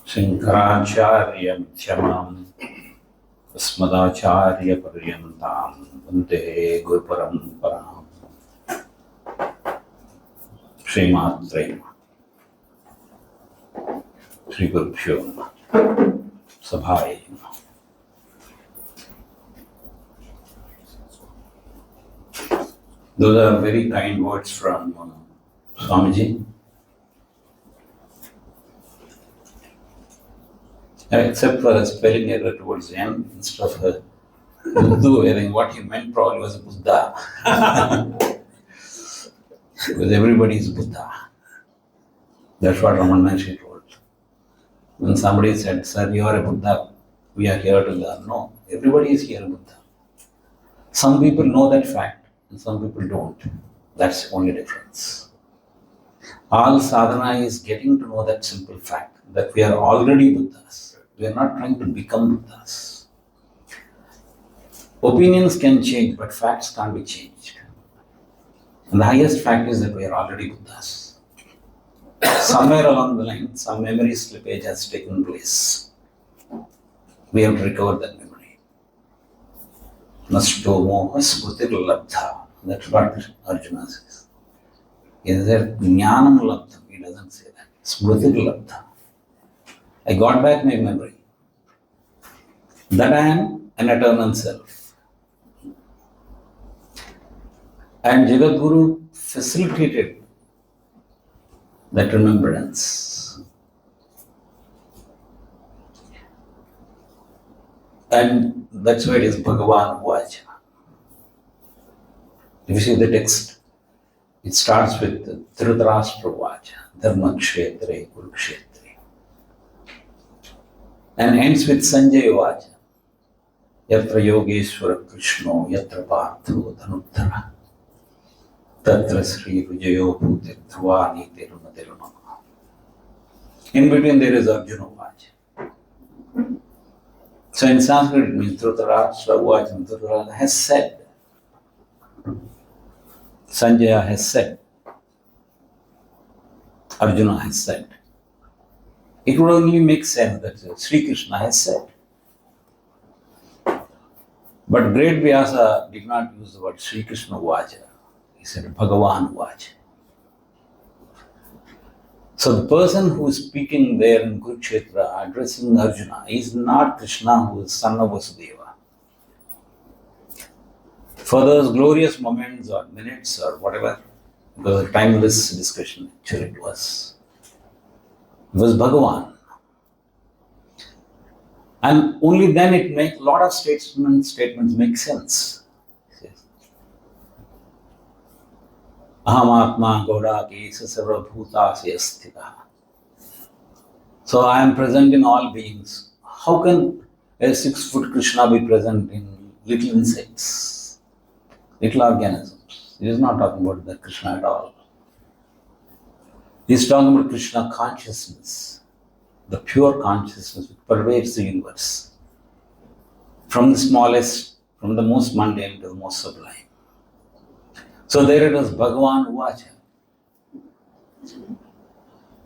Shankaracharya Mithyanam Asmadacharya Paryantam Vande Guru Paramparam Srimatre Sri Gurubhyo Sabhai. Those are very kind words from Swamiji. Except for a spelling error towards the end, instead of Urdu, I think what he meant probably was Buddha. Because everybody is Buddha. That's what Raman Maharshi told. When somebody said, "Sir, you are a Buddha, we are here to learn." No, everybody is here Buddha. Some people know that fact and some people don't. That's the only difference. All sadhana is getting to know that simple fact that we are already Buddhas. We are not trying to become Buddhas. Opinions can change, but facts can't be changed. And the highest fact is that we are already Buddhas. Somewhere along the line, some memory slippage has taken place. We have to recover that memory. Nasto moha smrutir labdha. That's what Arjuna says. Is there jnanam labdha? He doesn't say that. Smrutir labdha. I got back my memory that I am an eternal self. And Jagadguru facilitated that remembrance. And that's why it is Bhagavan Vacha. If you see the text, it starts with Dhritarashtra Vacha, Dharma Kshetre, Kurukshetre. And ends with Sanjaya Vacha. Yatra Yogeshwara Krishno, Yatra Partho Dhanuttara, Tatra Sri Vijayo Bhutir Dhruvani Tirunama. In between there is Arjuna Vacha. So in Sanskrit it means Dhritarashtra Vacha. Dhritarashtra has said, Sanjaya has said, Arjuna has said. It would only make sense that Sri Krishna has said. But great Vyasa did not use the word Sri Krishna Vacha. He said Bhagavan Vacha. So the person who is speaking there in Kurukshetra addressing Arjuna is not Krishna, who is son of Vasudeva. For those glorious moments or minutes or whatever, it was a timeless discussion, actually it was. It was Bhagavan. And only then it makes a lot of statements make sense. Aham Atma Goda Kesa Sarva Bhuta Sthita. So I am present in all beings. How can a 6-foot Krishna be present in little insects, little organisms? He is not talking about the Krishna at all. He is talking about Krishna consciousness, the pure consciousness which pervades the universe, from the smallest, from the most mundane to the most sublime. So there it is, Bhagavan Vacha.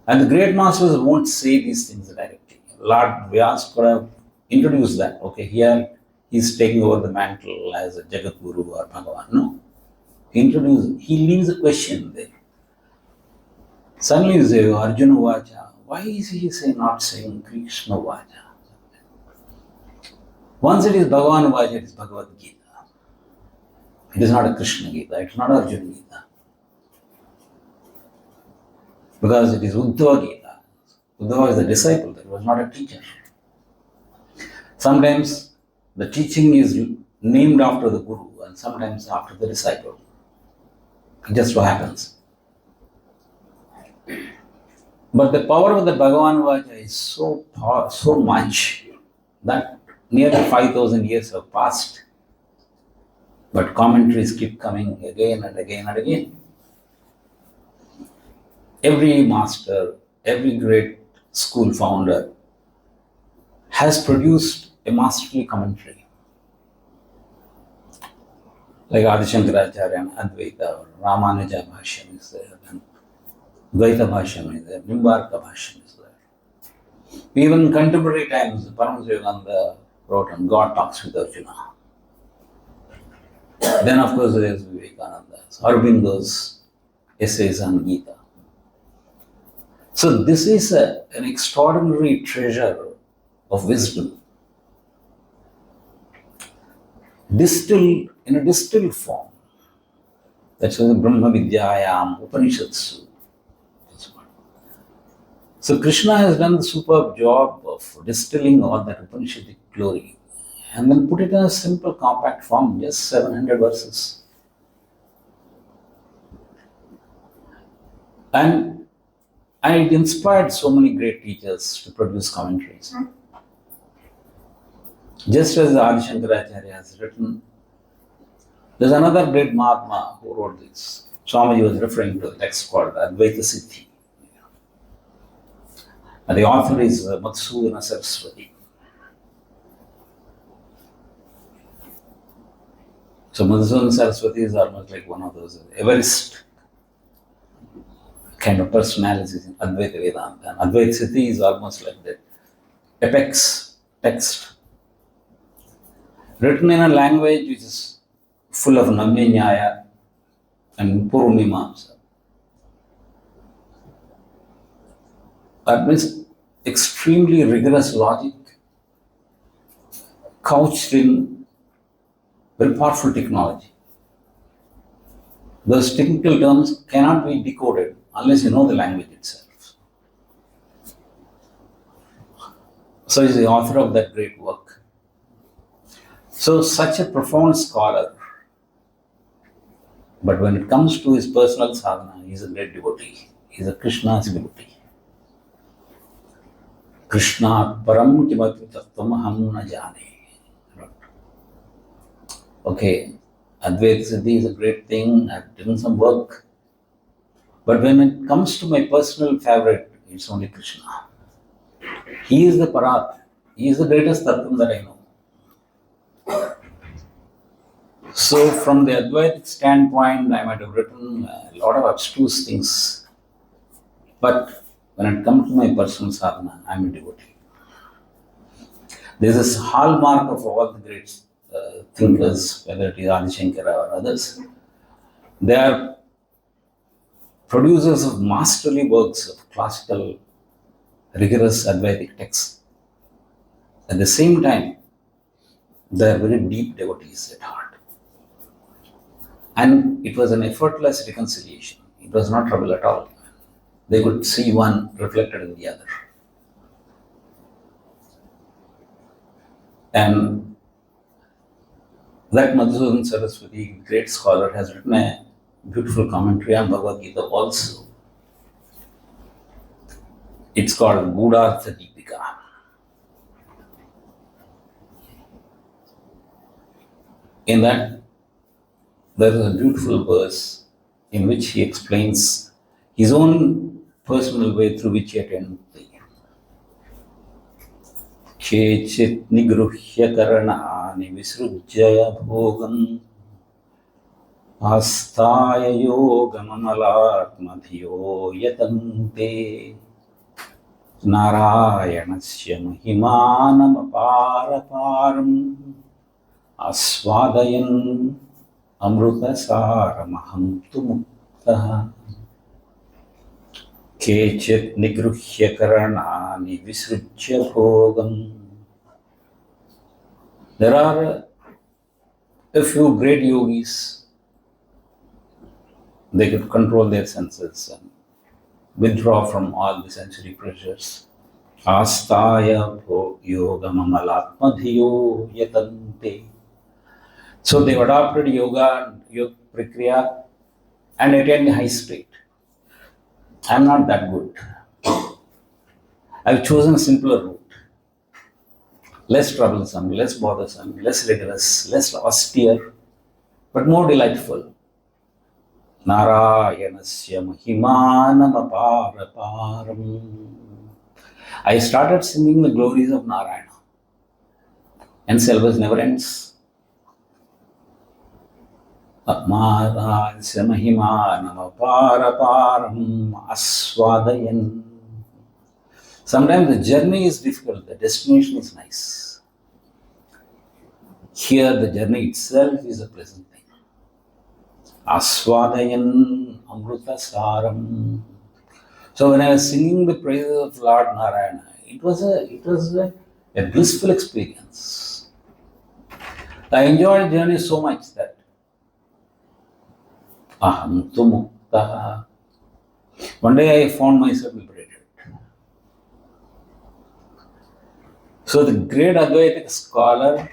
And the great masters won't say these things directly. Lord Vyas could have introduced that. Okay, here he's taking over the mantle as a Jagadguru or Bhagavan. No. He leaves a question there. Suddenly you say Arjuna Vacha. Why is he not saying Krishna Vacha? Once it is Bhagavan Vacha, it is Bhagavad Gita. It is not a Krishna Gita, it is not Arjuna Gita. Because it is Uddhava Gita. Uddhava is a disciple, that was not a teacher. Sometimes the teaching is named after the Guru and sometimes after the disciple. It just so happens. But the power of the Bhagavan Vacha is so much that nearly 5,000 years have passed. But commentaries keep coming again and again and again. Every master, every great school founder has produced a masterly commentary. Like Adi Shankaracharya and Advaita, or Ramanuja Bhashyam is there, and Dvaita Bhashyam is there, Nimbarka Bhashyam is there. Even in contemporary times, Paramahansa Yogananda wrote on God talks with Arjuna. Then, of course, there is Vivekananda's, Aurobindo's essays on Gita. So, this is an extraordinary treasure of wisdom, distilled in a distilled form. That's why the Brahma Vidyayam Upanishatsu. So Krishna has done the superb job of distilling all that Upanishadic glory and then put it in a simple, compact form, just 700 verses. And it inspired so many great teachers to produce commentaries. Just as Adi Shankaracharya has written, there's another great Mahatma who wrote this. Swami was referring to a text called Advaita Siddhi. And the author is Madhusudana Saraswati. So Madhusudana Saraswati is almost like one of those Everest kind of personalities in Advaita Vedanta. And Advaita Siddhi is almost like that apex text, written in a language which is full of Namya Nyaya and Purumimamsa. That means extremely rigorous logic, couched in very powerful technology. Those technical terms cannot be decoded unless you know the language itself. So he's the author of that great work. So such a profound scholar, but when it comes to his personal sadhana, he is a great devotee. He is a Krishna's devotee. Krishna param kimati tattvam aham na jane. Okay, Advaita Siddhi is a great thing. I've done some work. But when it comes to my personal favorite, it's only Krishna. He is the Parat. He is the greatest Tattvam that I know. So from the Advaitic standpoint, I might have written a lot of abstruse things. But when it comes to my personal sadhana, I'm a devotee. This is a hallmark of all the great thinkers, whether it is Adi Shankara or others. They are producers of masterly works of classical, rigorous Advaitic texts. At the same time, they are very deep devotees at heart. And it was an effortless reconciliation. It was not trouble at all. They could see one reflected in the other. And that Madhusudana Saraswati, great scholar, has written a beautiful commentary on Bhagavad Gita also. It's called Gudhartha Deepika. In that, there is a beautiful verse in which he explains his own personal way through which he attained Mukti. Kechit nigruhya karanani visrujjaya bhogam astaya yogamamalatmadhiyo yatante narayanasya mahimanam aparaparam aswadayan amrutasaramaham tu muktaha. Kechit nigruhya karanani visrujya bhogam. There are a few great yogis. They could control their senses and withdraw from all the sensory pressures. Astaya yogamamalatmadhiyo yatante. So they adopted yoga, yoga prakriya, and attained the high state. I'm not that good. I've chosen a simpler route. Less troublesome, less bothersome, less rigorous, less austere, but more delightful. Narayanasya mahimanam aparaparam. I started singing the glories of Narayana, and syllabus never ends. Narayanasya mahimanam aparaparam aswadayan. Sometimes the journey is difficult, the destination is nice. Here the journey itself is a pleasant thing. Aswadayan Amruta Saram. So when I was singing the praises of Lord Narayana, it was a blissful experience. I enjoyed the journey so much that aham tu mukta. One day I found myself liberated. So the great Advaitic scholar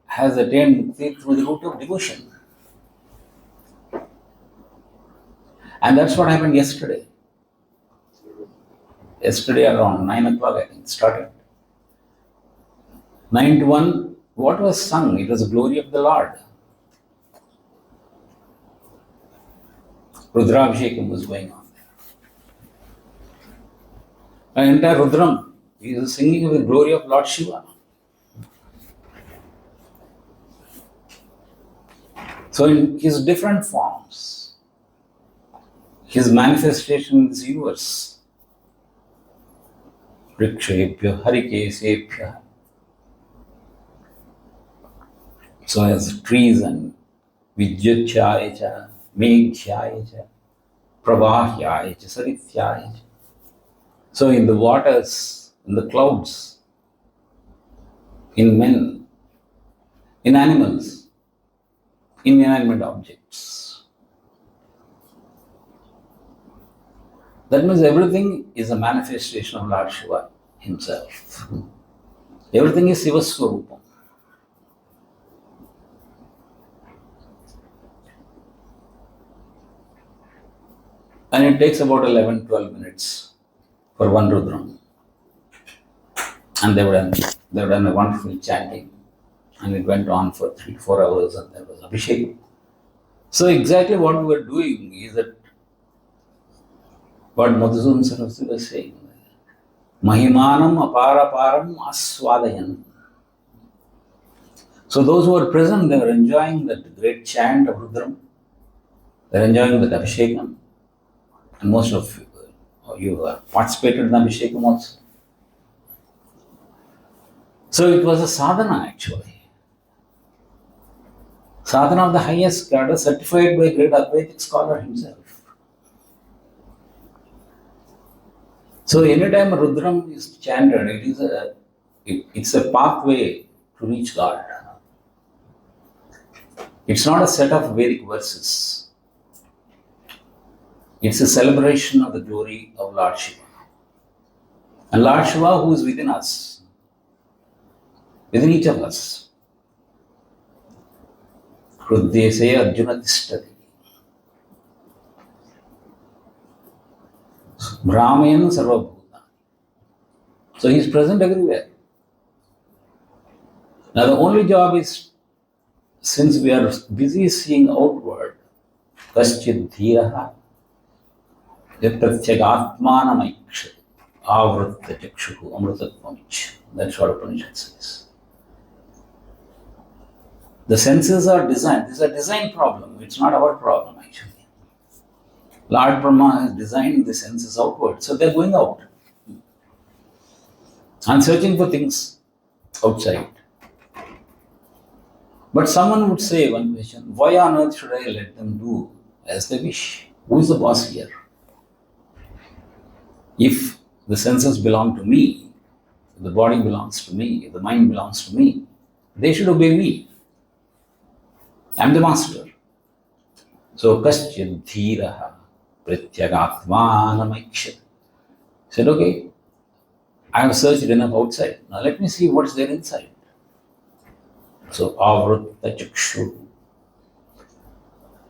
has attained mukti through the route of devotion. And that's what happened yesterday. Yesterday around 9 o'clock I think it started. 9 to 1, what was sung? It was the glory of the Lord. Rudrabhishekam was going on there. An entire Rudram, he is singing of the glory of Lord Shiva. So in his different forms, his manifestation in this universe, Rikshebhya, Harikesebhya. So as trees and Vidyachyayacha, Meghyaayacha, Pravahyayacha, Sarithyayacha. So in the waters, in the clouds, in men, in animals, in inanimate objects. That means everything is a manifestation of Lord Shiva himself. Everything is Shiva Swarupam. And it takes about 11-12 minutes for one Rudram. And they were done a wonderful chanting. And it went on for 3 to 4 hours and there was Abhishek. So exactly what we were doing is that what Madhusudan Saraswati was saying. Mahimanam aparaparam aswadayan. So those who were present, they were enjoying that great chant of Rudram. They were enjoying that Abhishekam. And most of you participated in Abhishekam also. So it was a sadhana actually. Sadhana of the highest order, certified by great Advaitic scholar himself. So anytime Rudram is chanted, it's a pathway to reach God. It's not a set of Vedic verses. It's a celebration of the glory of Lord Shiva. And Lord Shiva who is within us, within each of us. Hrudyese Arjuna Tishtati. Brahmayan Sarvabhuta. So he is present everywhere. Now the only job is, since we are busy seeing outward, Kaschid Dhiraha Yatpratyagatmanamaiksha Avritta Chakshuhu Amrutatmamich. That's what Upanishad says. The senses are designed. This is a design problem. It's not our problem actually. Lord Brahma has designed the senses outward. So they're going out and searching for things outside. But someone would say one question, why on earth should I let them do as they wish? Who is the boss here? If the senses belong to me, if the body belongs to me, if the mind belongs to me, they should obey me. I'm the master. So, Kaschid Dhiraha Prityagatmanamaiksha. Said, okay, I have searched enough outside. Now let me see what's there inside. So, Avritta Chakshu.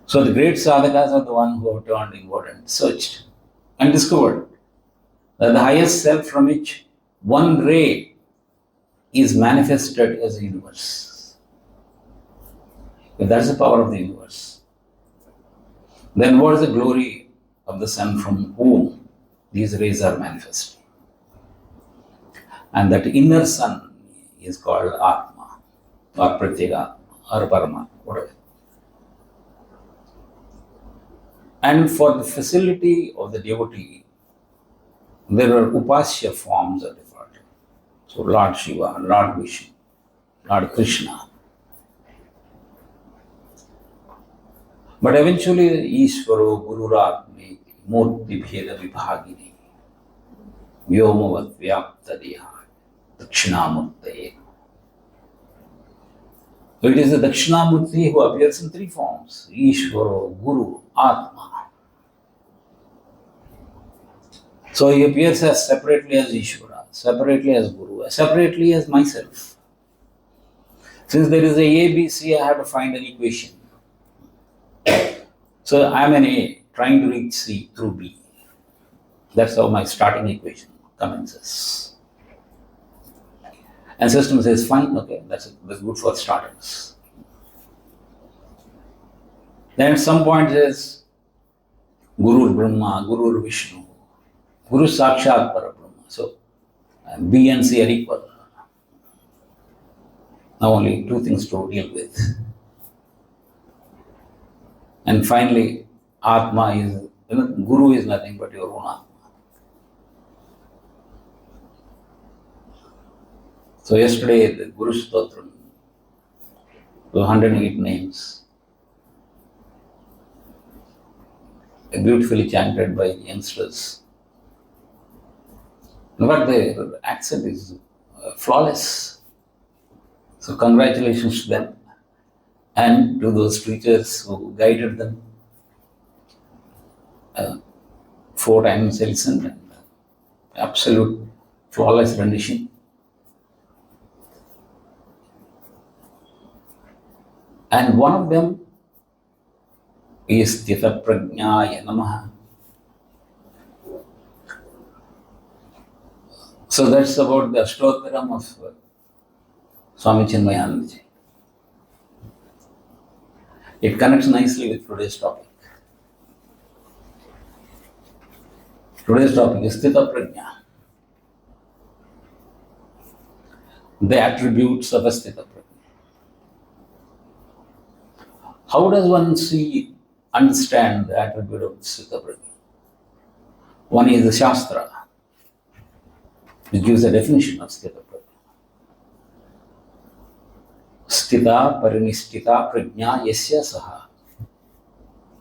So, the great sadhakas are the ones who have turned inward and searched and discovered that the highest self from which one ray is manifested as a universe. If that's the power of the universe, then what is the glory of the sun from whom these rays are manifesting? And that inner sun is called Atma, or Pratyeka, or Parama, whatever. And for the facility of the devotee there are Upasya forms are referred to. So Lord Shiva, Lord Vishnu, Lord Krishna. But eventually, Ishvaro Gururatme Murti Bheda Vibhagini Vyomavat Vyapta Deha Dakshinamurtaye. So it is the Dakshinamurti who appears in three forms: Ishvaro, Guru, Atma. So he appears as separately as Ishvara, separately as Guru, separately as myself. Since there is a A, B, C, I have to find an equation. So I am an A trying to reach C through B. That's how my starting equation commences. And system says, fine, okay, that's good for starters. Then at some point it says, Guru Brahma, Guru Vishnu, Guru Sakshat Parabrahma. So B and C are equal. Now only two things to deal with. And finally, Atma is, Guru is nothing but your own Atma. So yesterday, the Guru Stotram, the 108 names, beautifully chanted by youngsters. But the accent is flawless. So congratulations to them and to those teachers who guided them. 4 times listened and absolute flawless rendition. And one of them is Geeta Prajnaya Namaha. So that's about the Ashtottaram of Swami Chinmaya. It connects nicely with today's topic. Today's topic is Geeta Prajna. The attributes of a Geeta Prajna. How does one understand the attribute of Geeta Prajna? One is the Shastra, which gives a definition of Geeta Prajna. Sthita parinistita prajna yasya saha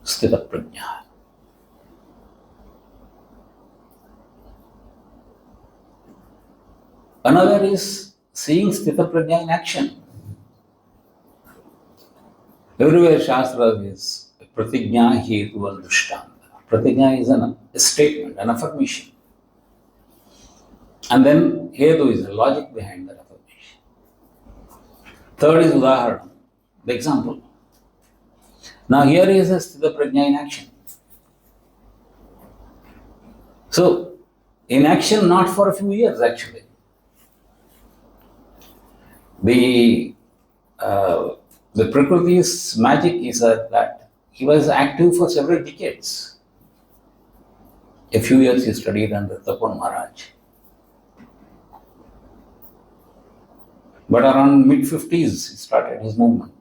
Geeta Prajna. Another is seeing Geeta Prajna in action. Everywhere Shastra is pratigna hetu and drishtanta. Pratigna is a statement, an affirmation. And then hetu is the logic behind that affirmation. Third is udaharanam, the example. Now here is a Geeta Prajna in action. So, in action not for a few years actually. The Prakriti's magic is that he was active for several decades. A few years he studied under Tapan Maharaj. But around mid-50s he started his movement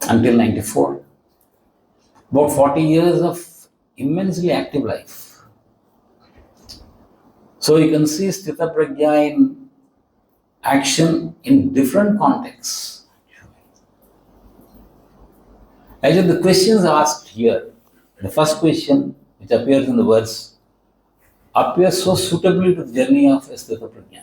until 94. About 40 years of immensely active life. So you can see Geeta Prajna in action in different contexts. Actually, the questions asked here, the first question which appears in the verse, appears so suitably to the journey of Geeta Prajna here.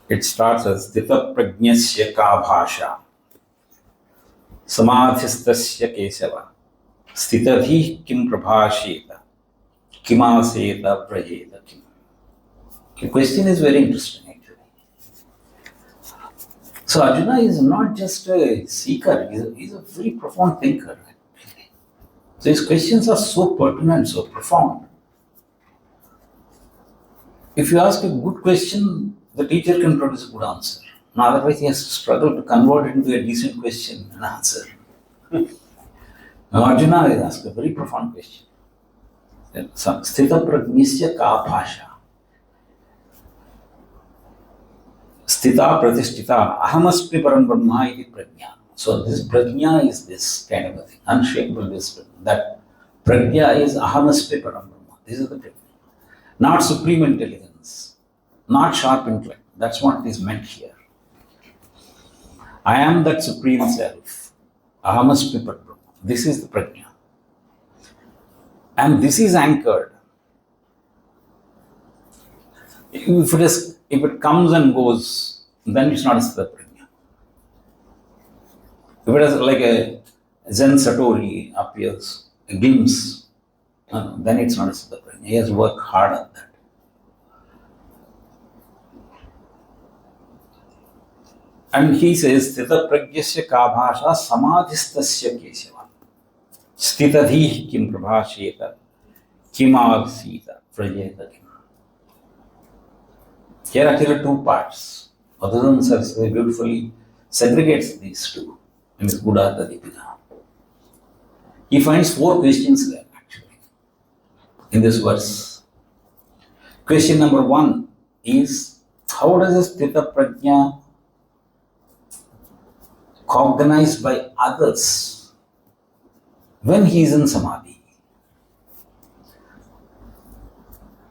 It starts as Geeta Prajnasya ka bhasha samadhistasya kesava stitadhi kim prabhasheta kimaseta prajeta kim. The question is very interesting actually. So Arjuna is not just a seeker, he's a very profound thinker. So his questions are so pertinent, so profound. If you ask a good question, the teacher can produce a good answer. Now, otherwise, he has to struggle to convert it into a decent question and answer. Now, Arjuna has asked a very profound question. Sthita prajnasya ka bhasha. Sthita Pratisthita Ahamasmi Param Brahma iti prajna. So this prajna is this kind of a thing, unshakable this. That prajna is Ahamasmi Param Brahma. This is the prajna. Not supreme intelligence, not sharp intellect. That's what is meant here. I am that supreme self. Ahamasmi Param Brahma. This is the prajna. And this is anchored. If it comes and goes, then it's not a Sthita Prajna. If it is like a Zen Satori appears, a glimpse, then it's not a Sthita Prajna. He has to work hard on that. And he says, Sthita Prajnasya Kabhasha Samadhistasya Keshava. Sthitadhi kim prabhasheta kimavasita prajeta kim. Here actually two parts. Madhusudan Saraswati beautifully segregates these two in his Gudata Deepika. He finds four questions there actually in this verse. Question number one is, how does a Sthita Prajna cognized by others when he is in Samadhi?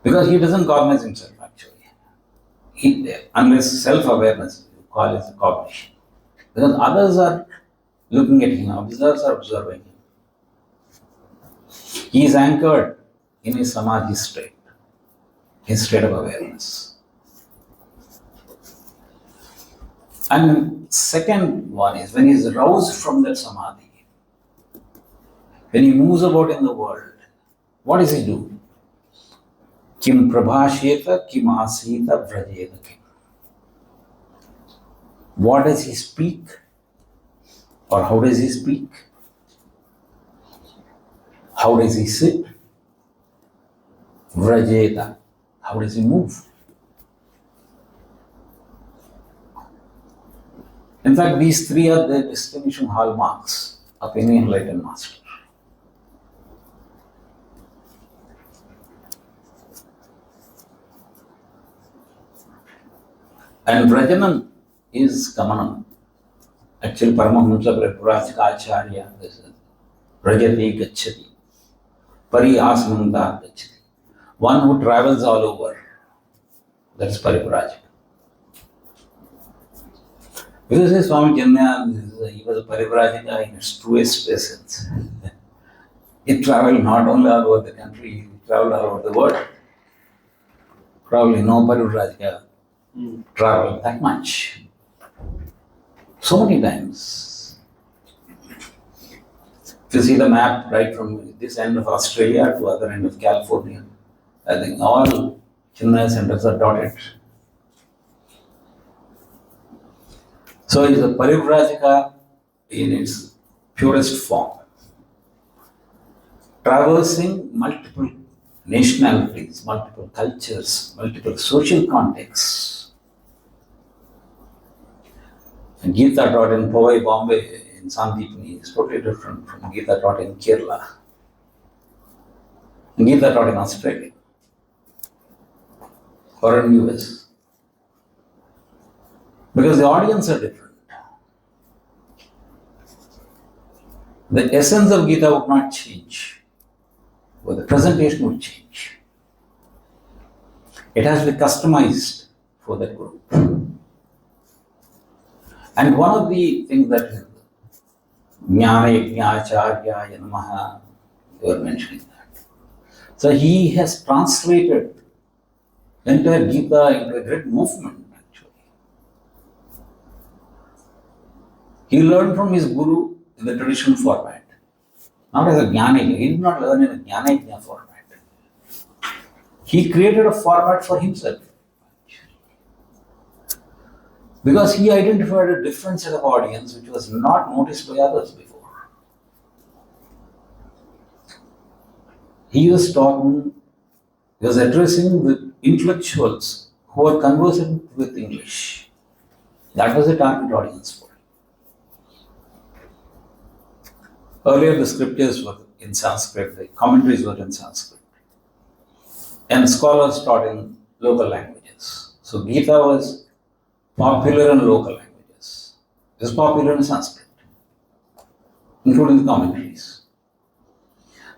Because he doesn't cognize himself actually. Unless self-awareness, you call it cognition. Because others are looking at him, others are observing him. He is anchored in his Samadhi state, his state of awareness. And second one is when he is roused from that Samadhi, when he moves about in the world, what does he do? Kim prabhasheta kim asita vrajeta kim. What does he speak? Or how does he speak? How does he sit? Vrajeta. How does he move? In fact, these three are the distinguishing hallmarks of any enlightened master. And Vrajanam is Gamanam. Actually, Paramahamsa Prajika Acharya, this is Vrajati Gachati. Pari Asnanda Gachati. One who travels all over. That's Parivrajika. Because Swami Chinmaya, he was a Parivrajika in its truest essence. He traveled not only all over the country, he traveled all over the world. Probably no Parivrajika traveled that much. So many times. If you see the map right from this end of Australia to other end of California, I think all Chinmaya centers are dotted. So it is a Parivrajika in its purest form, traversing multiple nationalities, multiple cultures, multiple social contexts. And Geeta taught in Powai, Bombay, in Sandipani is totally different from Geeta taught in Kerala. And Geeta taught in Australia or in US. Because the audience are different. The essence of Gita would not change, but the presentation would change. It has to be customized for that group. And one of the things that Jnana Yajna Acharya Namaha, you were mentioning that. So he has translated entire Gita into a great movement actually. He learned from his guru in the traditional format, not as a Jnana Yajna. He did not learn in a Jnana Yajna format. He created a format for himself. Because he identified a different set of audience which was not noticed by others before. He was addressing the intellectuals who were conversant with English. That was the target audience for him. Earlier the scriptures were in Sanskrit, the commentaries were in Sanskrit. And scholars taught in local languages. So Gita was popular in local languages. It's popular in Sanskrit, including the commentaries.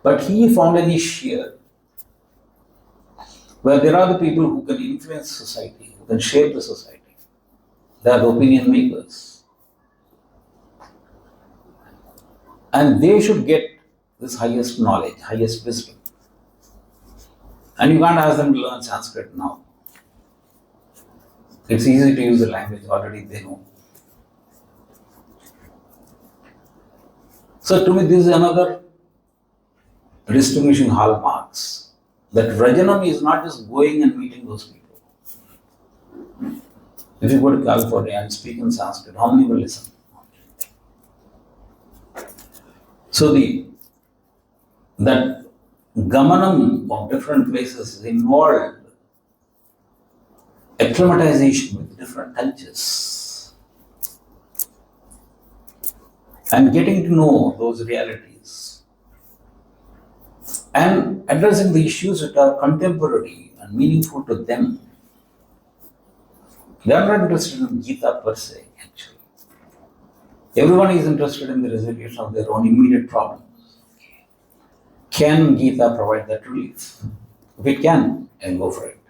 But he found a niche here where there are the people who can influence society, who can shape the society. They are the opinion makers. And they should get this highest knowledge, highest wisdom. And you can't ask them to learn Sanskrit now. It's easy to use the language, already they know. So to me, this is another distinguishing hallmarks. That Rajanam is not just going and meeting those people. If you go to California and speak in Sanskrit, how many will listen? So that gamanam of different places involved acclimatization with different cultures and getting to know those realities and addressing the issues that are contemporary and meaningful to them. They are not interested in Gita per se, actually. Everyone is interested in the resolution of their own immediate problems. Can Gita provide that relief? If it can, then go for it.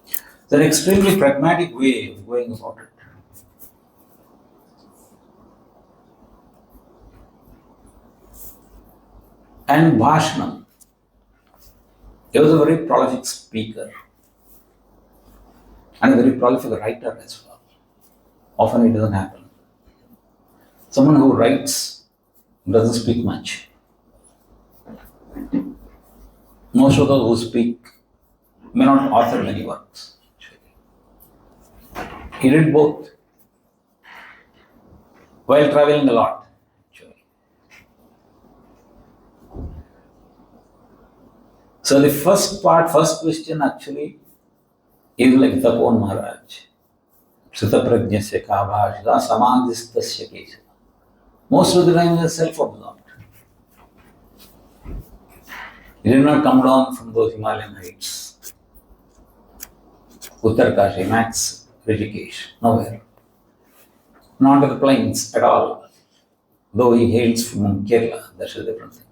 It's an extremely pragmatic way of going about it. And Bhashanam. He was a very prolific speaker and a very prolific writer as well. Often it doesn't happen. Someone who writes doesn't speak much. Most of those who speak may not author many works. He did both while traveling a lot. So the first question actually is like Tapon Maharaj. Sutta prajnasya ka bhashda samadhistasya kesha. Most of the time he is self-absorbed. He did not come down from those Himalayan heights. Uttarkashi, Max, Rishikesh, nowhere. Not to the plains at all. Though he hails from Kerala, that's a different thing.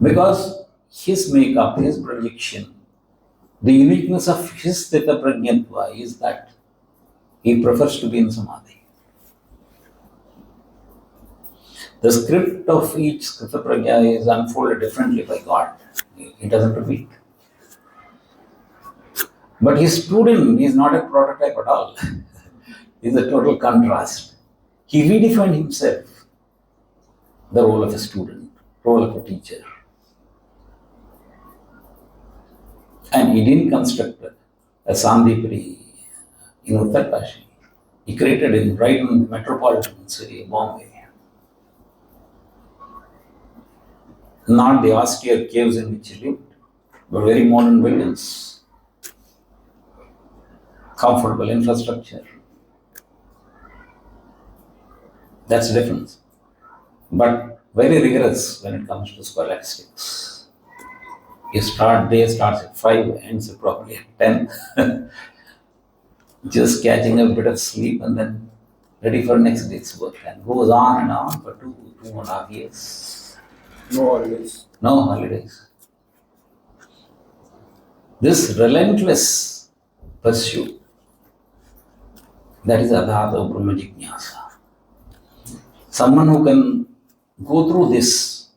Because his makeup, his projection, the uniqueness of his Sthita Prajnatva is that he prefers to be in Samadhi. The script of each Sthita Prajna is unfolded differently by God. It doesn't repeat. But his student is not a prototype at all. He is a total contrast. He redefined himself, the role of a student, role of a teacher. And he didn't construct a Sandipuri in Uttarkashi. He created it right in the metropolitan city of Bombay. Not the austere caves in which he lived, but very modern buildings, comfortable infrastructure. That's the difference. But very rigorous when it comes to scholastics. Day starts at 5, ends probably at 10. Just catching a bit of sleep and then ready for next day's work. And goes on and on for 2.5 years. No holidays. No holidays. This relentless pursuit, that is Adhata Brahma Jignasa. Someone who can go through this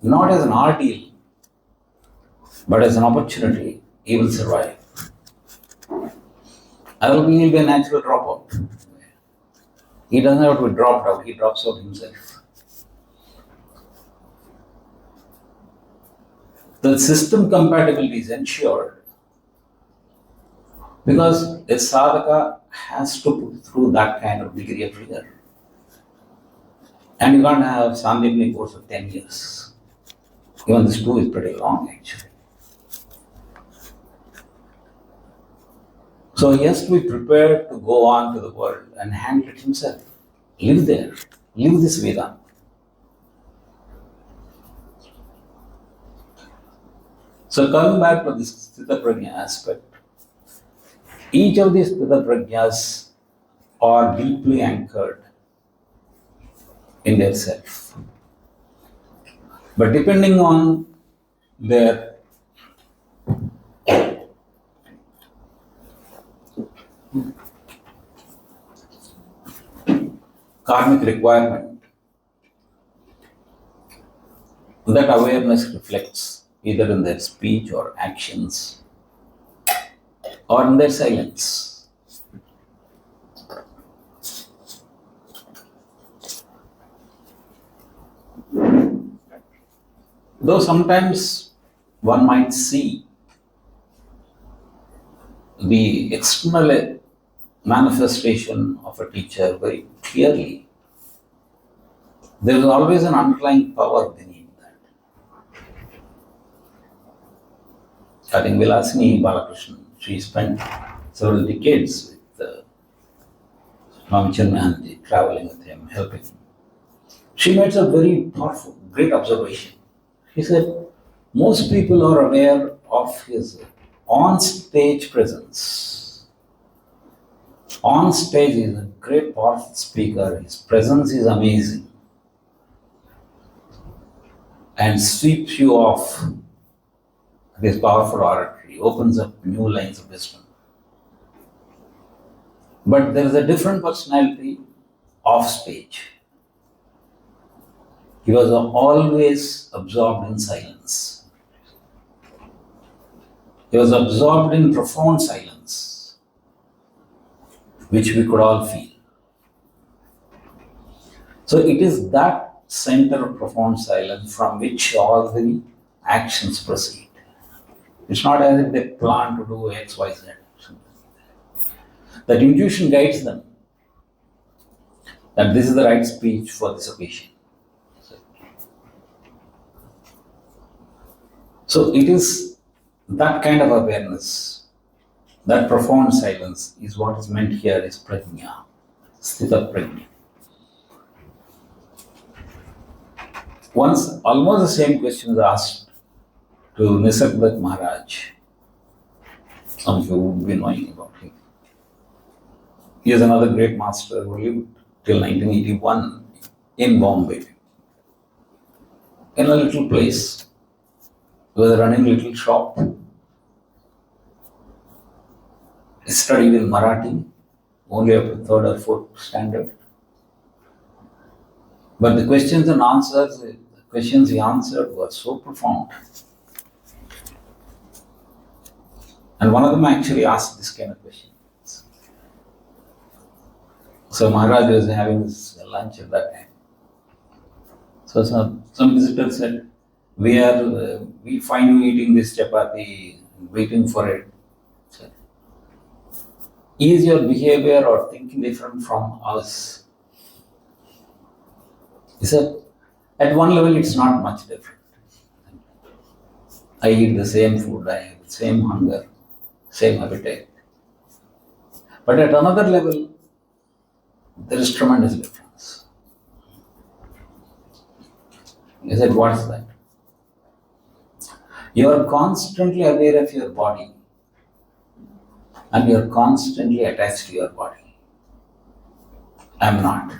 not as an ordeal, but as an opportunity, he will survive. Otherwise, he will be a natural dropout. He doesn't have to be dropped out, he drops out himself. The system compatibility is ensured because a sadhaka has to put through that kind of degree of rigor. And you can't have Sandipni course of 10 years. Even this 2 is pretty long actually. So he has to be prepared to go on to the world and handle it himself. Live there. Live this Vedanta. So coming back to this Sthita Prajna aspect, Each of these Sthita Prajnas are deeply anchored in their self. But depending on their karmic requirement, that awareness reflects either in their speech or actions or in their silence. Though sometimes one might see the external manifestation of a teacher very clearly, there is always an underlying power beneath that. I think Vilasini Balakrishnan, she spent several decades with Swami Chinmaya, traveling with him, helping him. She made a very powerful, great observation. She said, most people are aware of his on-stage presence. On stage, he is a great, powerful speaker. His presence is amazing and sweeps you off. This powerful oratory opens up new lines of wisdom. But there is a different personality off stage. He was always absorbed in silence. He was absorbed in profound silence, which we could all feel. So it is that center of profound silence from which all the actions proceed. It's not as if they plan to do X, Y, Z. That intuition guides them that this is the right speech for this occasion. So it is that kind of awareness, that profound silence is what is meant here is prajna, sthita prajna. Once almost the same question was asked to Nisargadatta Maharaj. Some of you would be knowing about him. He is another great master who lived till 1981 in Bombay, in a little place. He was running a little shop. He studied in Marathi, only up to third or fourth standard. But the questions and answers, the questions he answered were so profound. And one of them actually asked this kind of questions. So Maharaj was having his lunch at that time. So some visitor said, we find you eating this chapati, waiting for it. So, is your behavior or thinking different from us? He said, at one level it's not much different. I eat the same food, I have the same hunger, same appetite. But at another level, there is tremendous difference. He said, what is that? You are constantly aware of your body and you are constantly attached to your body. I am not.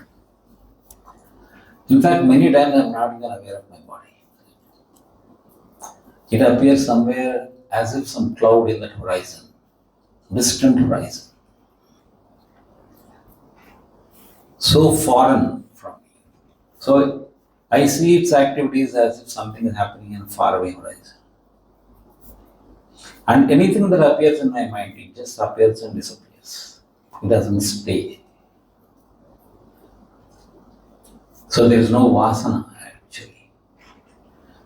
In fact, many times I am not even aware of my body. It appears somewhere as if some cloud in that horizon, distant horizon. So foreign from me. So I see its activities as if something is happening in a faraway horizon. And anything that appears in my mind, it just appears and disappears. It doesn't stay. So there is no vasana actually.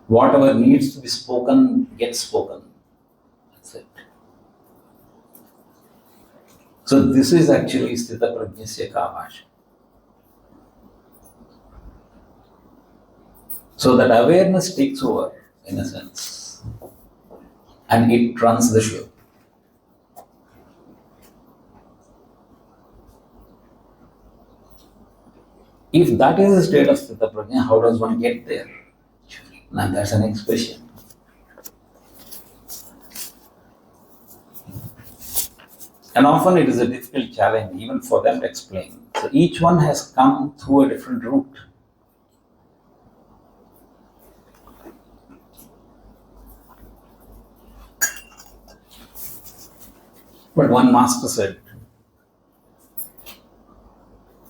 Whatever needs to be spoken gets spoken. That's it. So this is actually sthita prajnasya kavasha. So that awareness takes over, in a sense, and it runs the show. If that is the state of sthita prajna, how does one get there? Now that's the next question. And often it is a difficult challenge even for them to explain. So each one has come through a different route. But one master said,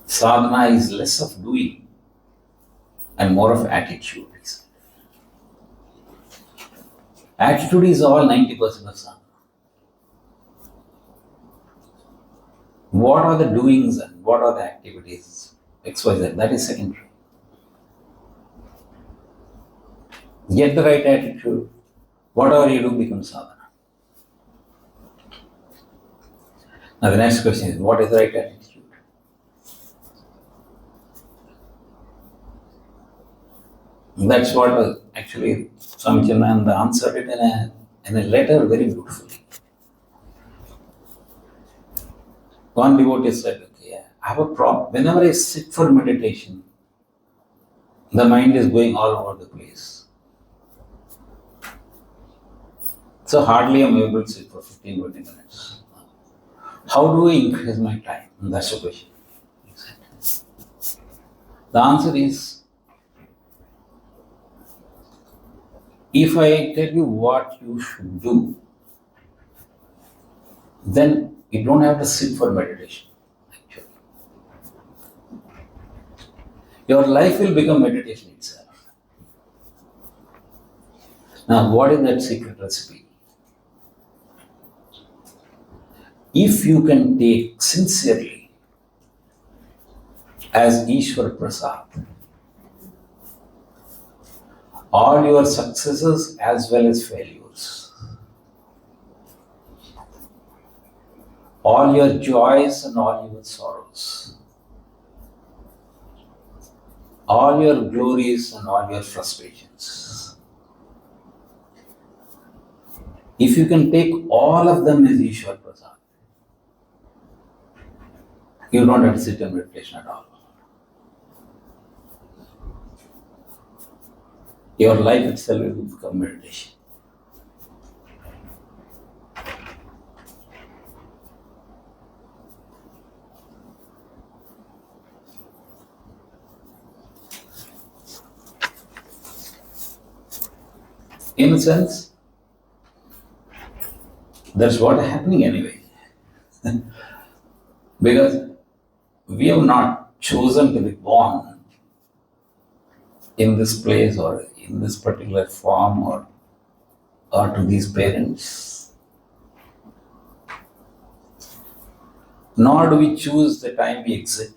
sadhana is less of doing and more of attitude. Attitude is all 90% of sadhana. What are the doings and what are the activities? XYZ, that is secondary. Get the right attitude, whatever you do becomes sadhana. Now the next question is, what is the right attitude? That's what actually Swami Chinmaya answered it in a letter very beautifully. One devotee said, okay, I have a problem. Whenever I sit for meditation, the mind is going all over the place. So hardly I'm able to sit for 15-20 minutes. How do I increase my time? And that's the question. The answer is, if I tell you what you should do, then you don't have to sit for meditation. Actually, your life will become meditation itself. Now, what is that secret recipe? If you can take sincerely as Ishwar Prasad all your successes as well as failures, all your joys and all your sorrows, all your glories and all your frustrations. If you can take all of them as Ishwar Prasad, you don't have to sit in meditation at all. Your life itself will become meditation. In a sense, that's what is happening anyway. Because we have not chosen to be born in this place or in this particular form or to these parents. Nor do we choose the time we exit.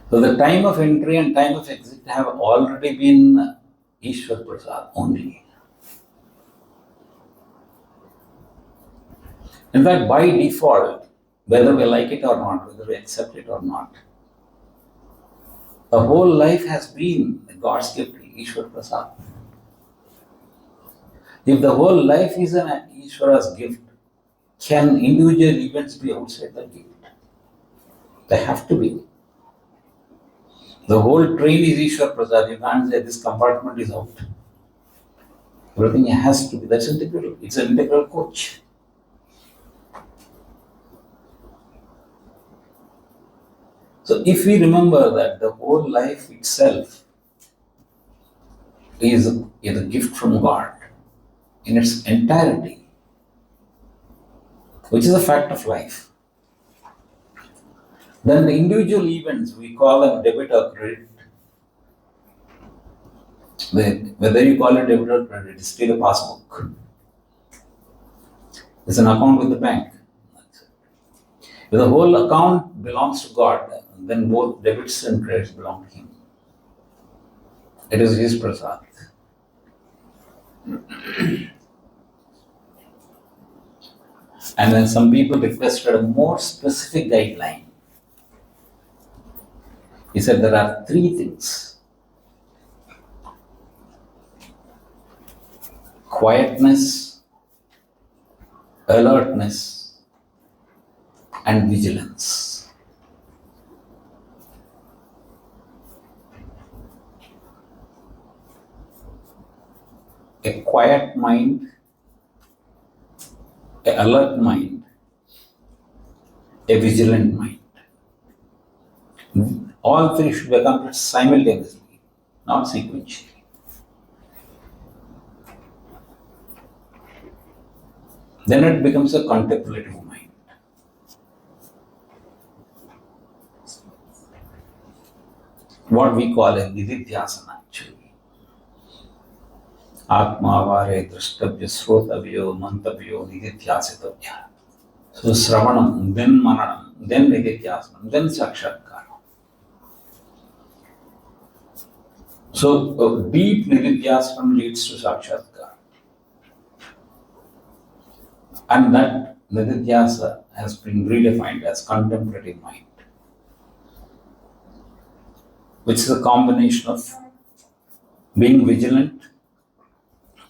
So the time of entry and time of exit have already been Ishwar Prasad only. In fact, by default, whether we like it or not, whether we accept it or not, the whole life has been God's gift, Ishwar Prasad. If the whole life is an Ishwara's gift, can individual events be outside the gift? They have to be. The whole train is Ishwar Prasad. You can't say this compartment is out. Everything has to be. That's integral. It's an integral coach. So if we remember that the whole life itself is a gift from God in its entirety, which is a fact of life, then the individual events, we call them debit or credit. Whether you call it debit or credit, it's still a passbook. It's an account with the bank. If the whole account belongs to God, then both debits and credits belong to Him. It is His prasad. And then some people requested a more specific guideline. He said there are three things: quietness, alertness, and vigilance. A quiet mind alert mind, a vigilant mind. All three should be accomplished simultaneously, not sequentially. Then it becomes a contemplative mind. What we call a nididhyasana actually. Atma vare drashtabhya srotavyo mantavyo nididhyasitavya. So Sravanam, then Mananam, then Nididhyasana, then Sakshatkara. So deep Nididhyasana leads to Sakshatkara. And that Nididhyasa has been redefined as contemplative mind, which is a combination of being vigilant,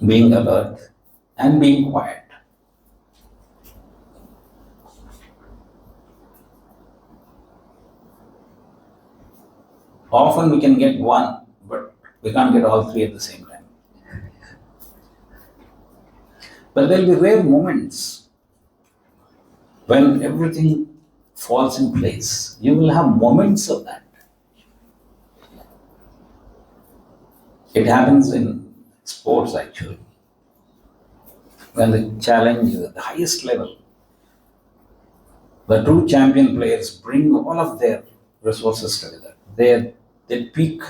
being alert, and being quiet. Often we can get one, but we can't get all three at the same time. But there will be rare moments when everything falls in place. You will have moments of that. It happens in sports actually. When the challenge is at the highest level, the two champion players bring all of their resources together. They peak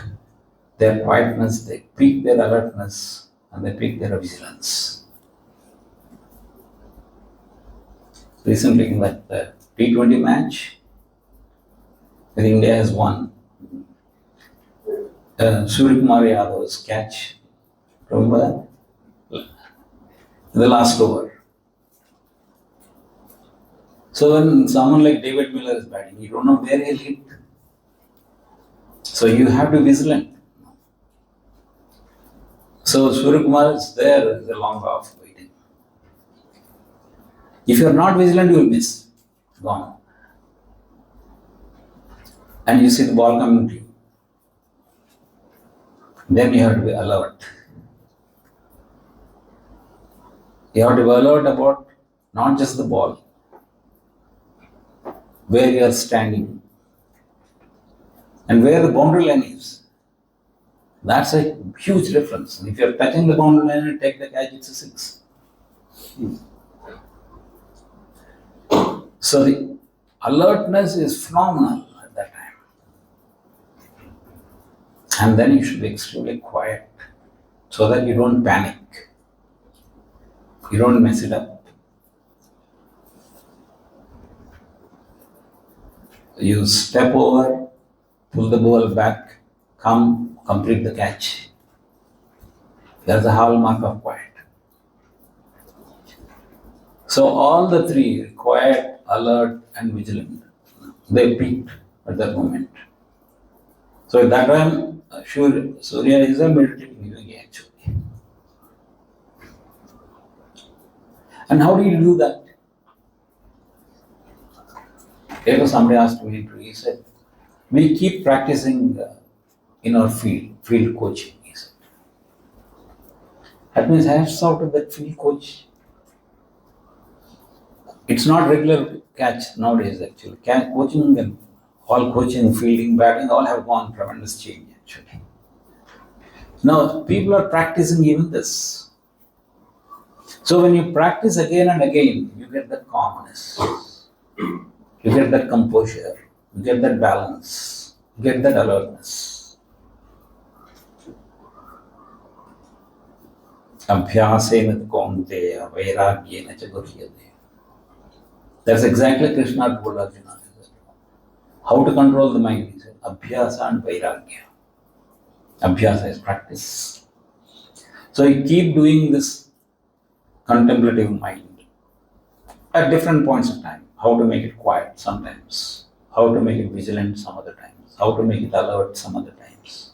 their quietness, they peak their alertness, and they peak their vigilance. Recently in that T20 match, I think India has won. Suryakumar Yadav's catch, remember that? The last over. So when someone like David Miller is batting, you don't know where he'll hit. So you have to be vigilant. So Suryakumar is there, is a long off waiting. If you are not vigilant, you will miss. Gone. And you see the ball coming to you. Then you have to be alert. You have to be alert about not just the ball, where you are standing, and where the boundary line is. That's a huge difference. If you are touching the boundary line and take the catch, it's a 6. So the alertness is phenomenal at that time. And then you should be extremely quiet so that you don't panic. You don't mess it up. You step over, pull the ball back, come, complete the catch. That's a hallmark of quiet. So all the three, quiet, alert, and vigilant, they peaked at that moment. So at that time, Surya is a meditating yogi actually. And how do you do that? Later somebody asked me, he said, we keep practicing in our field coaching, he said. That means I have sorted that field coach. It's not regular catch nowadays actually. Coaching and all coaching, fielding, batting, all have gone tremendous change actually. Now people are practicing even this. So when you practice again and again, you get that calmness, you get that composure, you get that balance, you get that alertness. Abhyasena kaunteya vairagyena cha guhyate. That's exactly Krishna told Arjuna. How to control the mind? He said, Abhyasa and Vairagya. Abhyasa is practice. So you keep doing this contemplative mind at different points of time. How to make it quiet sometimes. How to make it vigilant some other times. How to make it alert some other times.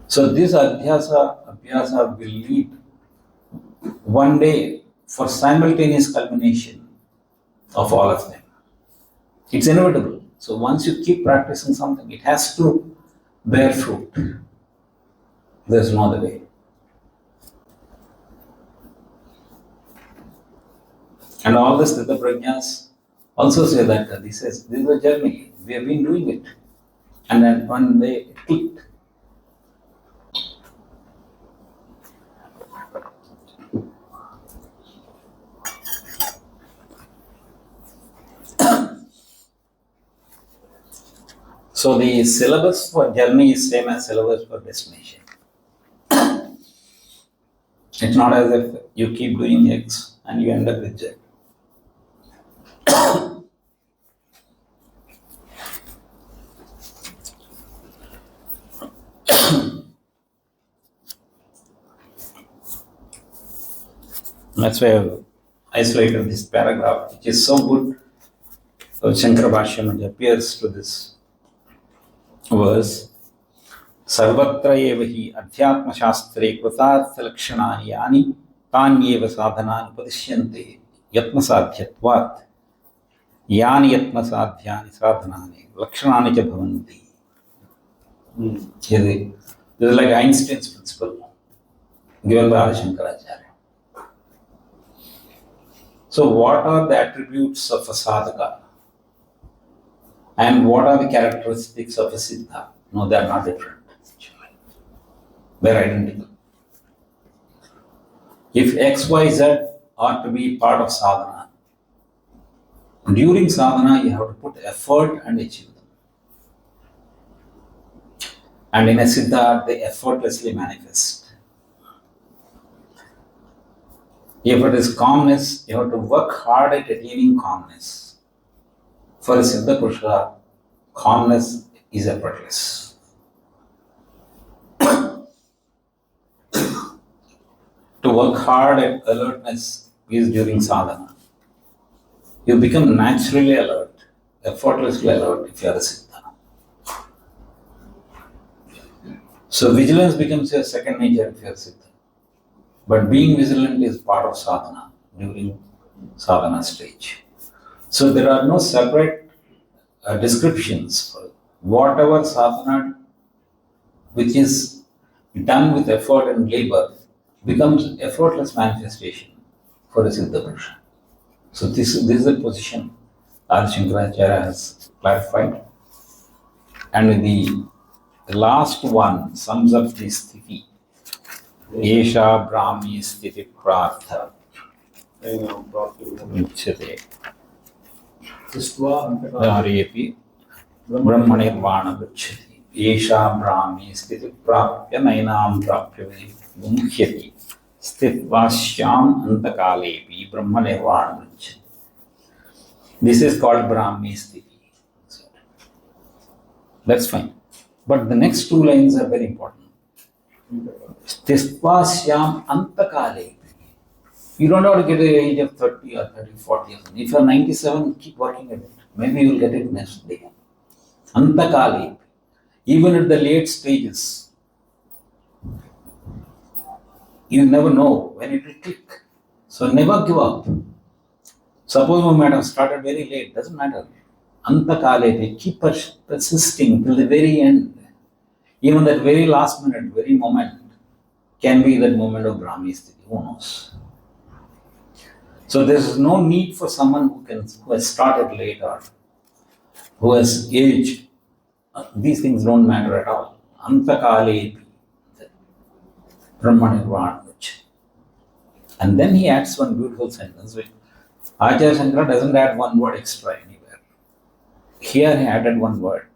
So this abhyasa will lead one day for simultaneous culmination of all of them. It's inevitable. So once you keep practicing something, it has to bear fruit. There's no other way. And all the Sthita Prajnas also say that this is a journey. We have been doing it. And then one day it clicked. So the syllabus for journey is same as syllabus for destination. It's not as if you keep doing X and you end up with Z. That's why I've isolated this paragraph, which is so good. Shankara Bhashyam, which appears to this verse. सर्वत्र एव हि अध्यात्मशास्त्रे कृतार्थलक्षणानि यानि तान्येव साधनानि उपदिश्यन्ते यत्नसाध्यत्वात् यानि यत्नसाध्यानि साधनानि लक्षणानि च भवन्ति. This is like Einstein's principle given by Adi Shankaracharya. So what are the attributes of a sadhaka? And what are the characteristics of a siddha? No, they are not different. They are identical. If X, Y, Z are to be part of sadhana, during sadhana you have to put effort and achieve them. And in a siddha, they effortlessly manifest. If it is calmness, you have to work hard at attaining calmness. For a siddha purusha, calmness is effortless. To work hard at alertness is during sadhana. You become naturally alert, effortlessly alert if you are a siddha. So vigilance becomes your second nature if you are a siddha. But being vigilant is part of sadhana during sadhana stage. So there are no separate descriptions for whatever sadhana which is done with effort and labor becomes effortless manifestation for a Siddha Purusha. So this is the position Adi Shankaracharya has clarified. And the last one sums up this sthiti. Yesha Brahmi Sthiti Prartha Uchyate Aryepi Brahmanirvana Uchyate Yesha Brahmi Sthiti Prapya Nainam Prapya Mumhyati Sthitvasyam Antakalepi Brahmanirvana Uchyate. This is called Brahmi Sthiti. That's fine. But the next two lines are very important. Sthitvasyam Antakalepi. You don't have to get to the age of 30 or 30, 40 years. If you are 97, keep working at it. Maybe you will get it next day. Antakalepi. Even at the late stages, you never know when it will click. So never give up. Suppose you might have started very late, doesn't matter. Antakalepi, keep persisting till the very end. Even that very last minute, very moment, can be that moment of Brahmi Sthiti. Who knows? So there is no need for someone who has started late or who has aged. These things don't matter at all. Antakalepi, Brahmanirvana. And then he adds one beautiful sentence which Acharya Shankara doesn't add one word extra anywhere. Here he added one word,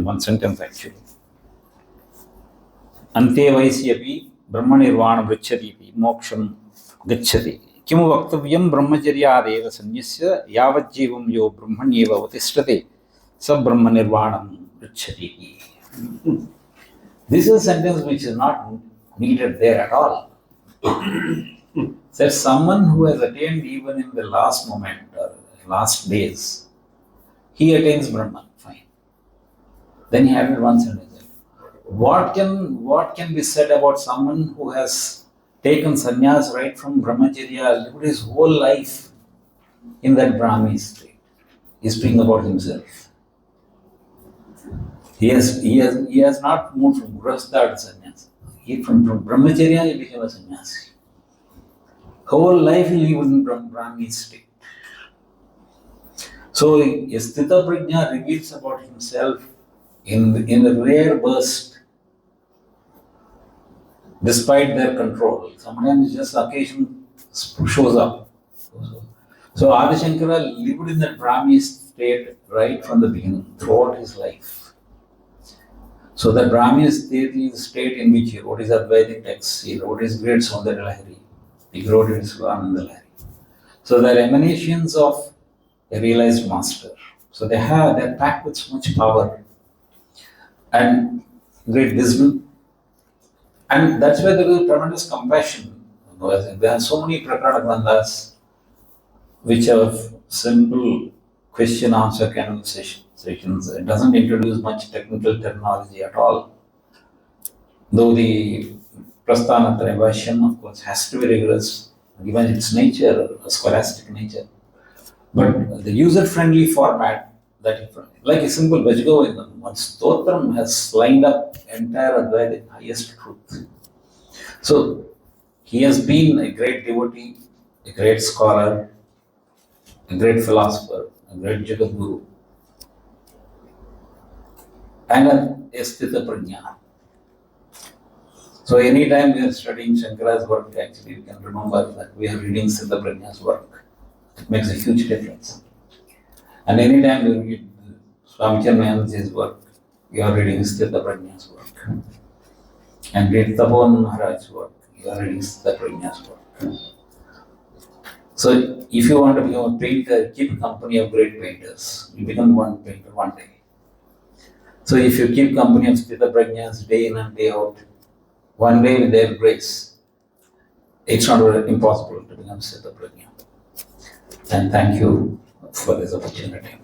one sentence actually. Ante vaisyapi Brahmanirvana vrichyati moksham gacchati. Kimu vaktavyam brahmacharyadeva sanyasya yavajjivam yo brahmanyeva vatishrate sa brahmanirvanam vrichyati. This is a sentence which is not needed there at all. Says someone who has attained even in the last moment or last days, he attains Brahman. Fine. Then he added one sentence. What can be said about someone who has taken sannyas right from brahmacharya, lived his whole life in that Brahmi state? He is speaking about himself. He has not moved from grahastha to sannyas. From brahmacharya he became a sannyasi. Whole life he lived in Brahmi state. So Sthita Prajna reveals about himself in a rare burst, despite their control. Sometimes just occasion shows up. So Adi Shankara lived in the Brahmi state right from the beginning, throughout his life. So the Brahmi state is the state in which he wrote his Advaitic texts, he wrote his great Saundara Lahari, he wrote his Ananda Lahari. So they are emanations of a realized master. So they're packed with so much power and great wisdom. And that's why there is tremendous compassion. There are so many Prakarana Granthas which have simple question answer kind of sessions. It doesn't introduce much technical terminology at all. Though the Prasthanatraya Bhashyam, of course, has to be rigorous, given its nature, a scholastic nature. But the user-friendly format, that like a simple Vajgovindam, one stotram has lined up entire Advaita, highest truth. So he has been a great devotee, a great scholar, a great philosopher, a great Jagat Guru, and a Sthita Prajna. So anytime we are studying Shankara's work, actually we can remember that we are reading Sthita Prajna's work. It makes a huge difference. And anytime we read Swami Chinmaya work, you are reading Sthita Prajna's work. And read Tapovan Maharaj's work, you are reading Sthita Prajna's work. So if you want to become a painter, keep company of great painters. You become one painter one day. So if you keep company of Sthita Prajnas day in and day out, one day with their grace, it's not impossible to become Sthita Prajna. And thank you for this opportunity.